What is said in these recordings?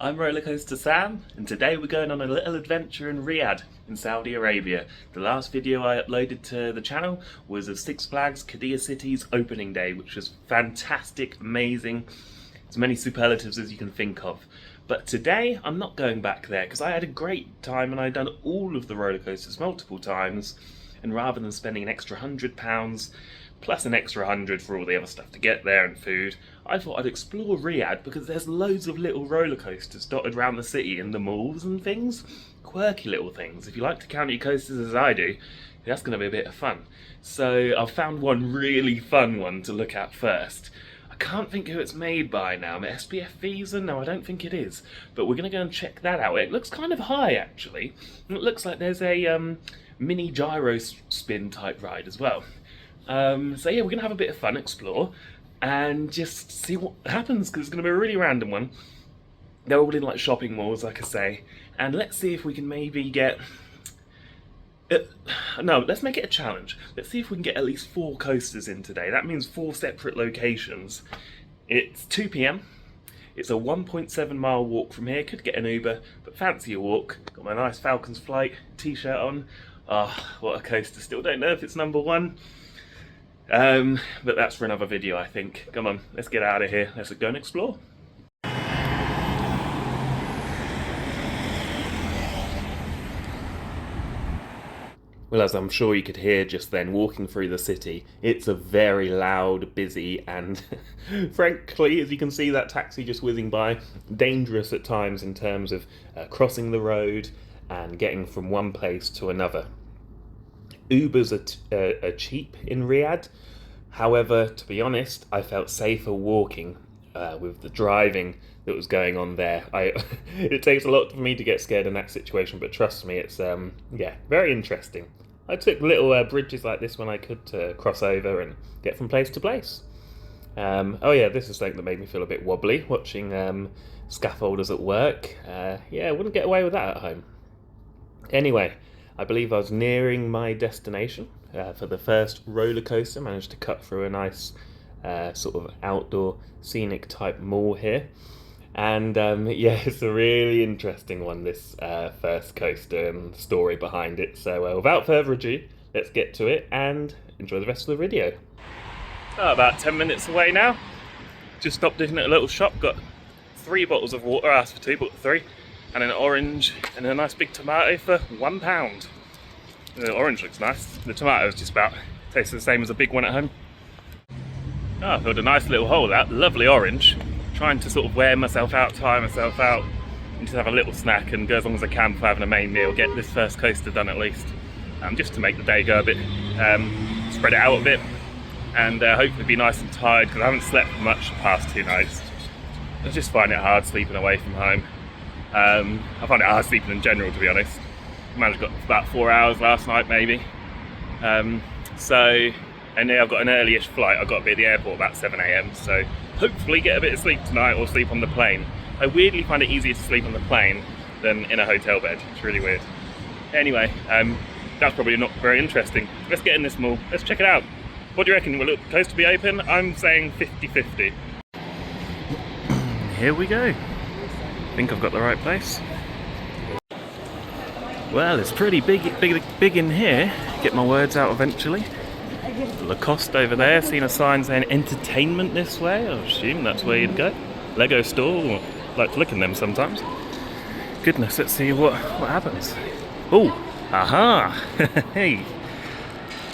I'm Rollercoaster Sam, and today we're going on a little adventure in Riyadh in Saudi Arabia. The last video I uploaded to the channel was of Six Flags Qiddiya City's opening day, which was fantastic, amazing, as many superlatives as you can think of. But today I'm not going back there because I had a great time and I'd done all of the roller coasters multiple times, and rather than spending an extra £100 plus an extra 100 for all the other stuff to get there and food, I thought I'd explore Riyadh because there's loads of little roller coasters dotted around the city in the malls and things. Quirky little things. If you like to count your coasters as I do, that's going to be a bit of fun. So I've found one really fun one to look at first. I can't think who it's made by now. SPF Visa? No, I don't think it is. But we're going to go and check that out. It looks kind of high actually. And it looks like there's a mini gyro spin type ride as well. So yeah, we're going to have a bit of fun, explore, and just see what happens, because it's going to be a really random one. They're all in like shopping malls, like I say, and let's see if we can maybe get... no, let's make it a challenge. Let's see if we can get at least 4 coasters in today. That means 4 separate locations. It's 2 PM. It's a 1.7 mile walk from here. Could get an Uber, but fancy a walk. Got my nice Falcons Flight t-shirt on. Ah, oh, what a coaster. Still don't know if it's number 1. But that's for another video, I think. Come on, let's get out of here. Let's go and explore. Well, as I'm sure you could hear just then, walking through the city, it's a very loud, busy, and frankly, as you can see, that taxi just whizzing by, dangerous at times in terms of crossing the road and getting from one place to another. Ubers are cheap in Riyadh. However, to be honest, I felt safer walking with the driving that was going on there. It takes a lot for me to get scared in that situation, but trust me, it's yeah, very interesting. I took little bridges like this when I could to cross over and get from place to place. Oh yeah, this is something that made me feel a bit wobbly, watching scaffolders at work. Yeah, I wouldn't get away with that at home. Anyway, I believe I was nearing my destination for the first roller coaster. Managed to cut through a nice sort of outdoor scenic type mall here. And yeah, it's a really interesting one, this first coaster and the story behind it. So without further ado, let's get to it and enjoy the rest of the video. Oh, about 10 minutes away now. Just stopped in at a little shop, got 3 bottles of water, asked for 2, but 3. And an orange and a nice big tomato for £1. The orange looks nice. The tomato is just about tastes the same as a big one at home. Oh, I filled a nice little hole that lovely orange. Trying to sort of wear myself out, tire myself out, and just have a little snack and go as long as I can before having a main meal. Get this first coaster done at least, just to make the day go a bit, spread it out a bit, and hopefully be nice and tired because I haven't slept much the past 2 nights. I just find it hard sleeping away from home. I find it hard sleeping in general, to be honest. I managed to got about 4 hours last night, maybe. And then I've got an early-ish flight. I got to be at the airport about 7 AM, so hopefully get a bit of sleep tonight or sleep on the plane. I weirdly find it easier to sleep on the plane than in a hotel bed. It's really weird. Anyway, that's probably not very interesting. Let's get in this mall. Let's check it out. What do you reckon? Will the coaster be open? I'm saying 50-50. Here we go. I think I've got the right place. Well, it's pretty big in here. Get my words out eventually. Lacoste over there, seen a sign saying entertainment this way. I assume that's where you'd go. Lego store, like to look in them sometimes. Goodness, let's see what happens. Oh, aha! Hey,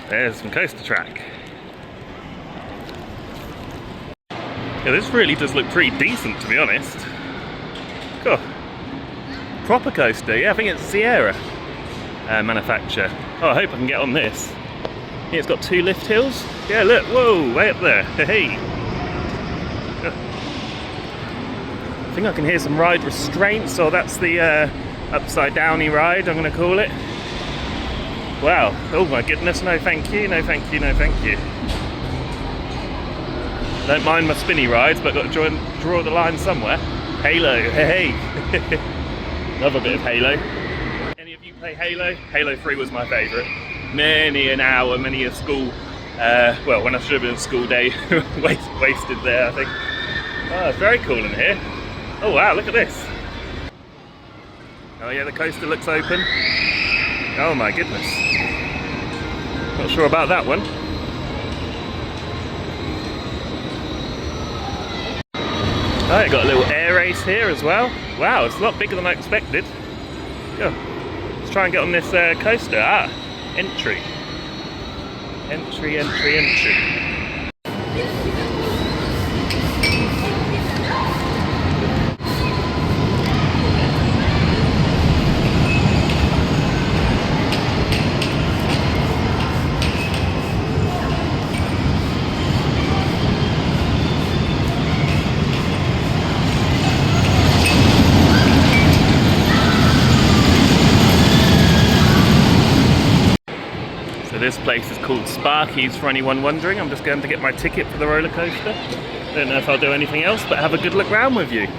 there's some coaster track. Yeah, this really does look pretty decent, to be honest. Cool. Proper coaster, yeah, I think it's Sierra manufacturer. Oh, I hope I can get on this. Yeah, it's got 2 lift hills. Yeah, look, whoa, way up there. Hey. I think I can hear some ride restraints, so that's the upside downy ride, I'm going to call it. Wow, oh my goodness, no thank you, no thank you, no thank you. Don't mind my spinny rides, but I've got to draw the line somewhere. Halo, hey. Love a bit of Halo. Any of you play Halo? Halo 3 was my favourite. Many an hour, many a school, well, when I should have been a school day, wasted there, I think. Oh, it's very cool in here. Oh wow, look at this. Oh yeah, the coaster looks open. Oh my goodness. Not sure about that one. Oh, it got a little air race here as well. Wow, it's a lot bigger than I expected. Go. Let's try and get on this coaster. Ah, entry. Entry, entry, entry. So this place is called Sparky's for anyone wondering. I'm just going to get my ticket for the roller coaster. Don't know if I'll do anything else, but have a good look round with you.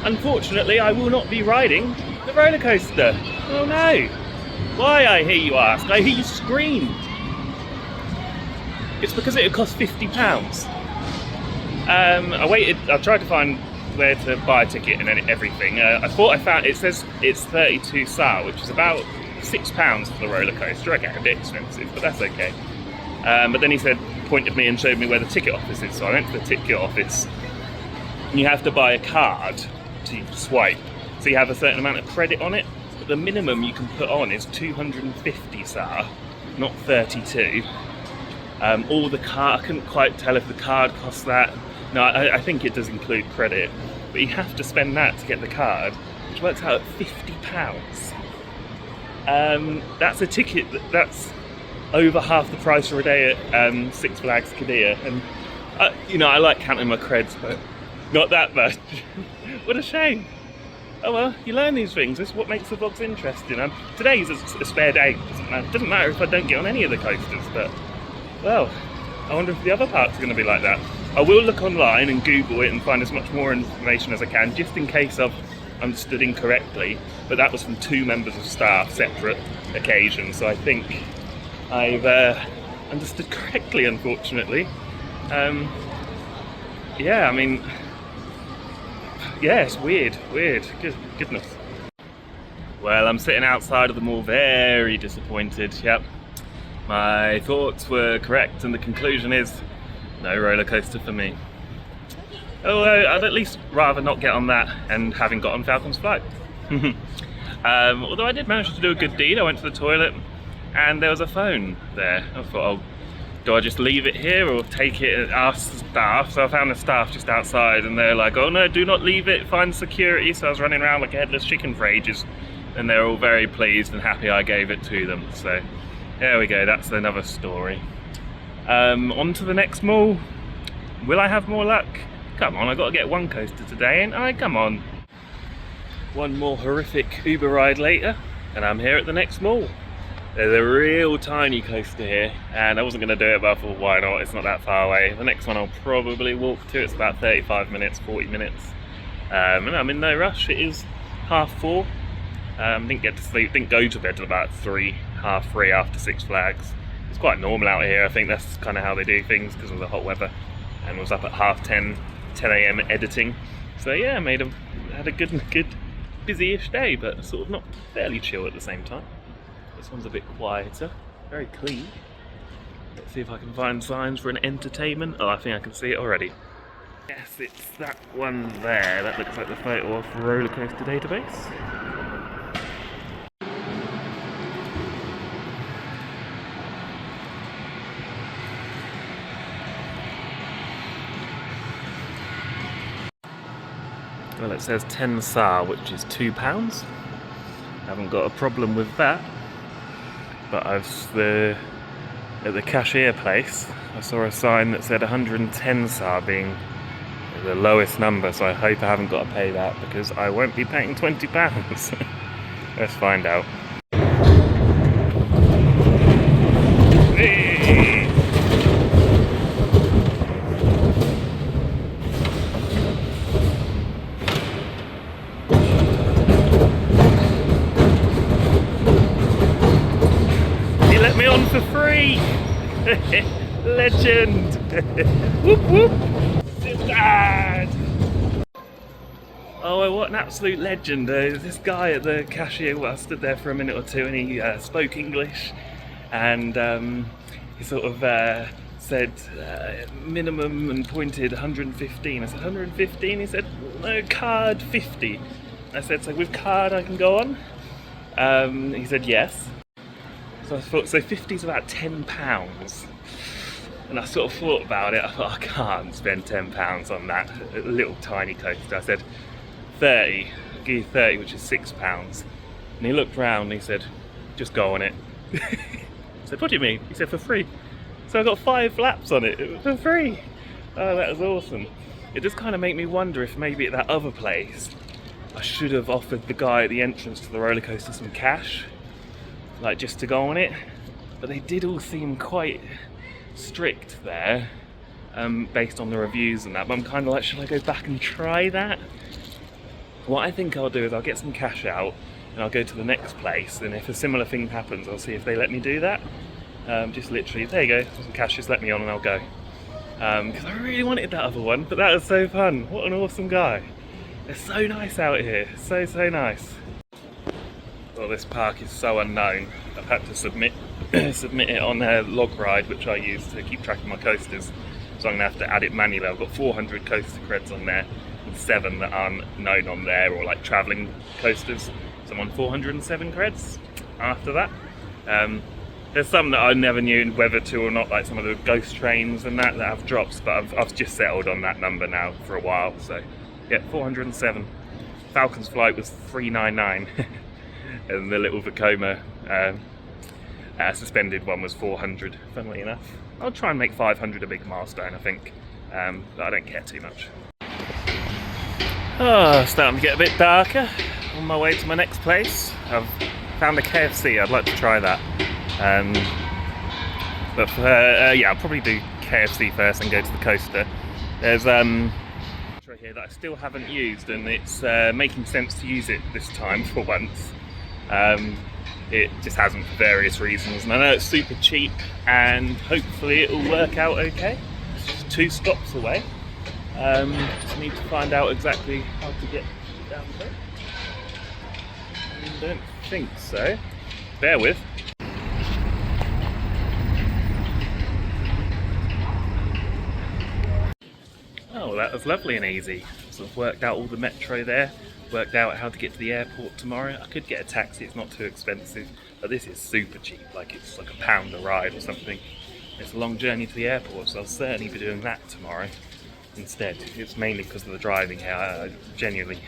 Unfortunately, I will not be riding the roller coaster. Oh no! Why, I hear you ask? I hear you scream. It's because it cost £50. I tried to find where to buy a ticket and everything. I thought I found, it says it's 32 SAR, which is about £6 for the roller coaster. I get a bit expensive, but that's okay. But then he pointed me and showed me where the ticket office is. So I went to the ticket office. And you have to buy a card to swipe. So you have a certain amount of credit on it. But the minimum you can put on is 250 SAR, not 32. All the card, I couldn't quite tell if the card costs that. No, I think it does include credit, but you have to spend that to get the card, which works out at £50. That's a ticket that's over half the price for a day at Six Flags Qiddiya, and I like counting my creds, but not that much. What a shame. Oh well, you learn these things. This is what makes the vlogs interesting. Today's a spare day. It doesn't matter if I don't get on any of the coasters, but well, I wonder if the other parks are going to be like that. I will look online and Google it and find as much more information as I can, just in case I've understood incorrectly. But that was from 2 members of staff, separate occasions, so I think I've understood correctly, unfortunately. Yeah, I mean, yeah, it's weird. Goodness. Well, I'm sitting outside of the mall, very disappointed. Yep, my thoughts were correct, and the conclusion is no roller coaster for me. Although I'd at least rather not get on that and having got on Falcon's Flight. Although I did manage to do a good deed. I went to the toilet and there was a phone there. I thought, oh, do I just leave it here or take it and ask the staff? So I found the staff just outside and they're like, oh no, do not leave it, find security. So I was running around like a headless chicken for ages, and they're all very pleased and happy I gave it to them. So there we go, that's another story. On to the next mall. Will I have more luck? Come on, I got to get one coaster today, ain't I? Come on. One more horrific Uber ride later, and I'm here at the next mall. There's a real tiny coaster here, and I wasn't going to do it, but I thought, why not? It's not that far away. The next one I'll probably walk to. It's about 35 minutes, 40 minutes. And I'm in no rush. It is 4:30. Didn't get to sleep, didn't go to bed till about 3:30 after Six Flags. It's quite normal out here. I think that's kind of how they do things because of the hot weather. And was up at 10 a.m. editing. So yeah, had a good busy-ish day, but sort of not fairly chill at the same time. This one's a bit quieter, very clean. Let's see if I can find signs for an entertainment. Oh, I think I can see it already. Yes, it's that one there. That looks like the photo of Rollercoaster Database. Well, it says 10 SAR, which is £2. Haven't got a problem with that. But at the cashier place, I saw a sign that said 110 SAR being the lowest number, so I hope I haven't got to pay that because I won't be paying £20. Let's find out. Hey. He let me on for free! Legend! Whoop whoop! Sit bad. Oh, what an absolute legend. This guy at the cashier, well, I stood there for a minute or two and he spoke English, and he sort of said minimum and pointed 115. I said 115? He said no, card 50. I said, so with card I can go on? He said yes. So I thought, so 50's about £10. And I sort of thought about it. I thought, I can't spend £10 on that little tiny coaster. I said 30, I'll give you 30, which is £6. And he looked round and he said, just go on it. I said, what do you mean? He said, for free. So I got 5 laps on it for free. Oh, that was awesome. It does kind of make me wonder if maybe at that other place I should have offered the guy at the entrance to the roller coaster some cash, like just to go on it. But they did all seem quite strict there, based on the reviews and that. But I'm kind of like, should I go back and try that? What I think I'll do is I'll get some cash out and I'll go to the next place, and if a similar thing happens, I'll see if they let me do that. Just literally, there you go, some cash, just let me on and I'll go. Because I really wanted that other one, but that was so fun. What an awesome guy. It's so nice out here, so nice. Well, this park is so unknown. I've had to submit it on a log ride, which I use to keep track of my coasters. So I'm gonna have to add it manually. I've got 400 coaster creds on there, and 7 that aren't known on there, or like travelling coasters. So I'm on 407 creds after that. There's some that I never knew whether to or not, like some of the ghost trains and that have drops, but I've just settled on that number now for a while. So yeah, 407. Falcon's flight was 399. And the little Vekoma suspended one was 400, funnily enough. I'll try and make 500 a big milestone, I think, but I don't care too much. Oh, starting to get a bit darker. On my way to my next place. I've found a KFC, I'd like to try that. But for, yeah, I'll probably do KFC first and go to the coaster. There's right here that I still haven't used, and it's making sense to use it this time for once. It just hasn't for various reasons, and I know it's super cheap and hopefully it will work out okay. It's just 2 stops away. Just need to find out exactly how to get down there. I don't think so. Bear with. Oh, that was lovely and easy. Sort of worked out all the metro there. Worked out how to get to the airport tomorrow. I could get a taxi, it's not too expensive, but this is super cheap, like it's like £1 a ride or something. It's a long journey to the airport, so I'll certainly be doing that tomorrow instead. It's mainly because of the driving here. I genuinely,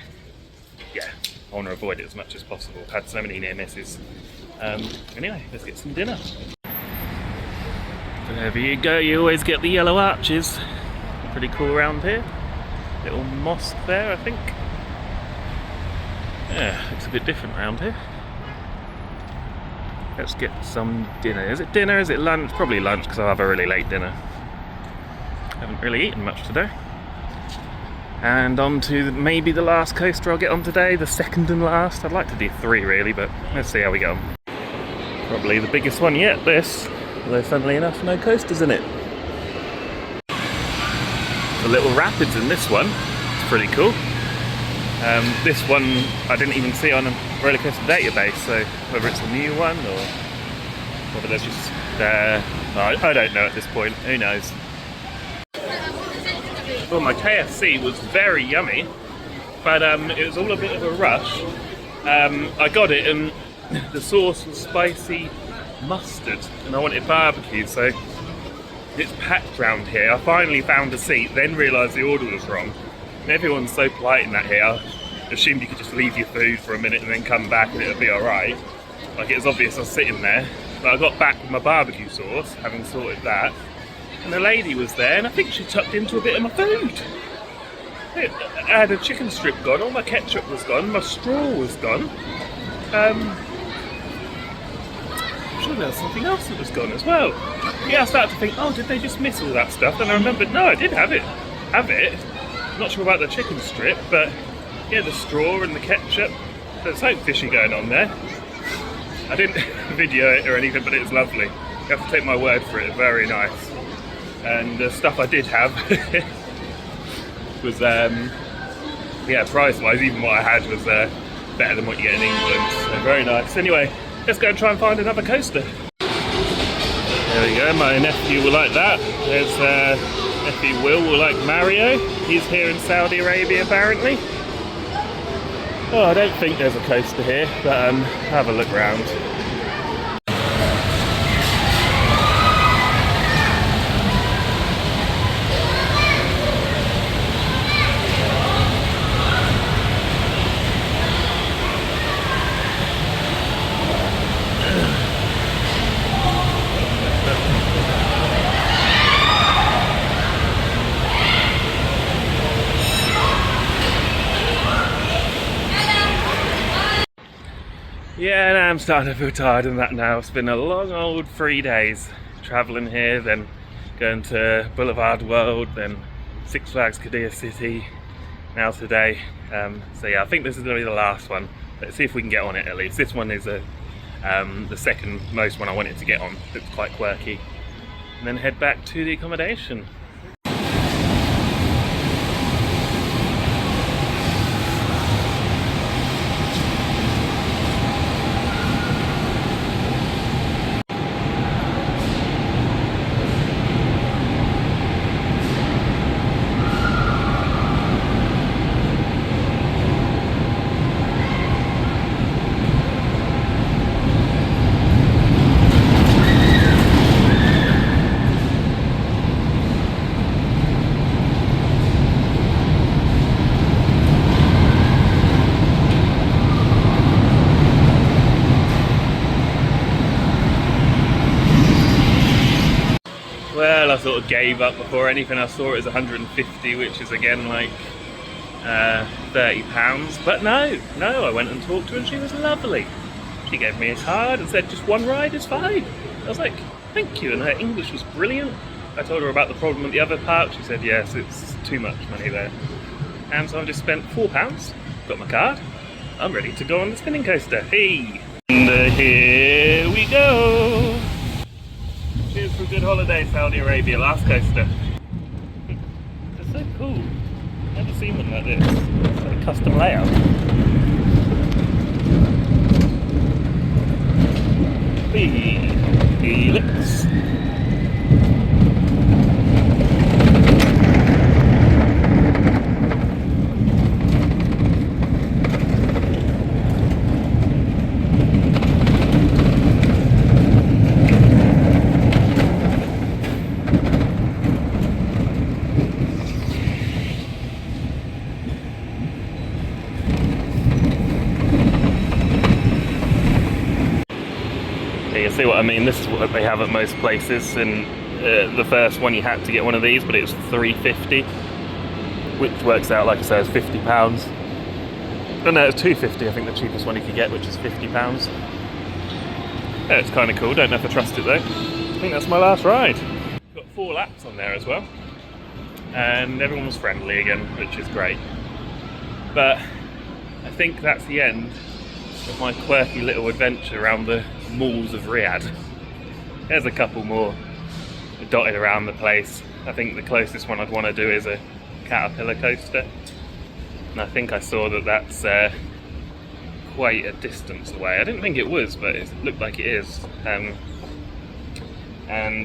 yeah, I want to avoid it as much as possible. I've had so many near misses. Anyway, let's get some dinner. Wherever you go, you always get the yellow arches. Pretty cool around here. Little mosque there, I think. Yeah, looks a bit different around here. Let's get some dinner. Is it dinner? Is it lunch? Probably lunch, because I'll have a really late dinner. Haven't really eaten much today. And on to maybe the last coaster I'll get on today, the second and last. I'd like to do 3 really, but let's see how we go. Probably the biggest one yet, this. Although funnily enough, no coasters in it. The little rapids in this one. It's pretty cool. This one I didn't even see on a Rollercoaster database, so whether it's a new one or whether there's just I don't know at this point, who knows. Well, my KFC was very yummy, but it was all a bit of a rush. I got it and the sauce was spicy mustard and I wanted barbecue, so it's packed round here. I finally found a seat, then realised the order was wrong. And everyone's so polite in that here. I assumed you could just leave your food for a minute and then come back and it'll be alright. Like, it was obvious I was sitting there. But I got back with my barbecue sauce, having sorted that. And the lady was there, and I think she tucked into a bit of my food. I had a chicken strip gone, all my ketchup was gone, my straw was gone. I'm sure there was something else that was gone as well. Yeah, I started to think, oh, did they just miss all that stuff? Then I remembered, no, I did have it. Not sure about the chicken strip, but yeah, the straw and the ketchup. There's something fishy going on there. I didn't video it or anything, but it was lovely. You have to take my word for it, very nice. And the stuff I did have, was, yeah, price-wise, even what I had was better than what you get in England. So very nice. Anyway, let's go and try and find another coaster. There we go, my nephew will like that. There's nephew will like Mario. He's here in Saudi Arabia apparently. Oh, I don't think there's a coaster here, but have a look round. Yeah, and I'm starting to feel tired of that now. It's been a long old 3 days travelling here, then going to Boulevard World, then Six Flags Qiddiya City, now today. So yeah, I think this is going to be the last one. Let's see if we can get on it at least. This one is the second most one I wanted to get on. It's quite quirky. And then head back to the accommodation. Well, I sort of gave up before anything. I saw it as 150, which is again like £30. But no, I went and talked to her and she was lovely. She gave me a card and said just one ride is fine. I was like, thank you, and her English was brilliant. I told her about the problem at the other park. She said yes, it's too much money there. And so I've just spent £4, got my card. I'm ready to go on the spinning coaster. Hey! And here we go! Cheers for a good holiday, Saudi Arabia. Last coaster. It's so cool. Never seen one like this. It's like a custom layout. Helix. You see what I mean? This is what they have at most places, and the first one you had to get one of these, but it was $3.50, which works out, like I said, as £50. Oh no, it's $2.50, I think the cheapest one you could get, which is £50. Yeah, it's kind of cool, don't know if I trust it though. I think that's my last ride. Got 4 laps on there as well, and everyone was friendly again, which is great. But I think that's the end of my quirky little adventure around the malls of Riyadh. There's a couple more dotted around the place. I think the closest one I'd want to do is a caterpillar coaster, and I think I saw that that's quite a distance away. I didn't think it was, but it looked like it is. And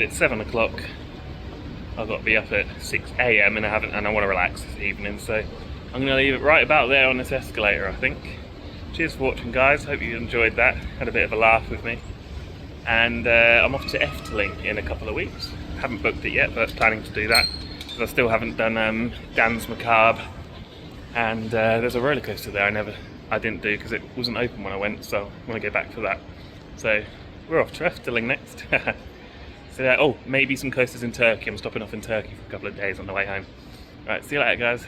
it's 7 o'clock. I've got to be up at 6 AM and I want to relax this evening, so I'm going to leave it right about there on this escalator, I think. Cheers for watching, guys. Hope you enjoyed that. Had a bit of a laugh with me. And I'm off to Efteling in a couple of weeks. Haven't booked it yet, but planning to do that, because I still haven't done Dan's Macabre. And there's a roller coaster there I didn't do because it wasn't open when I went, so I want to go back for that. So we're off to Efteling next. So oh, maybe some coasters in Turkey. I'm stopping off in Turkey for a couple of days on the way home. Alright, see you later, guys.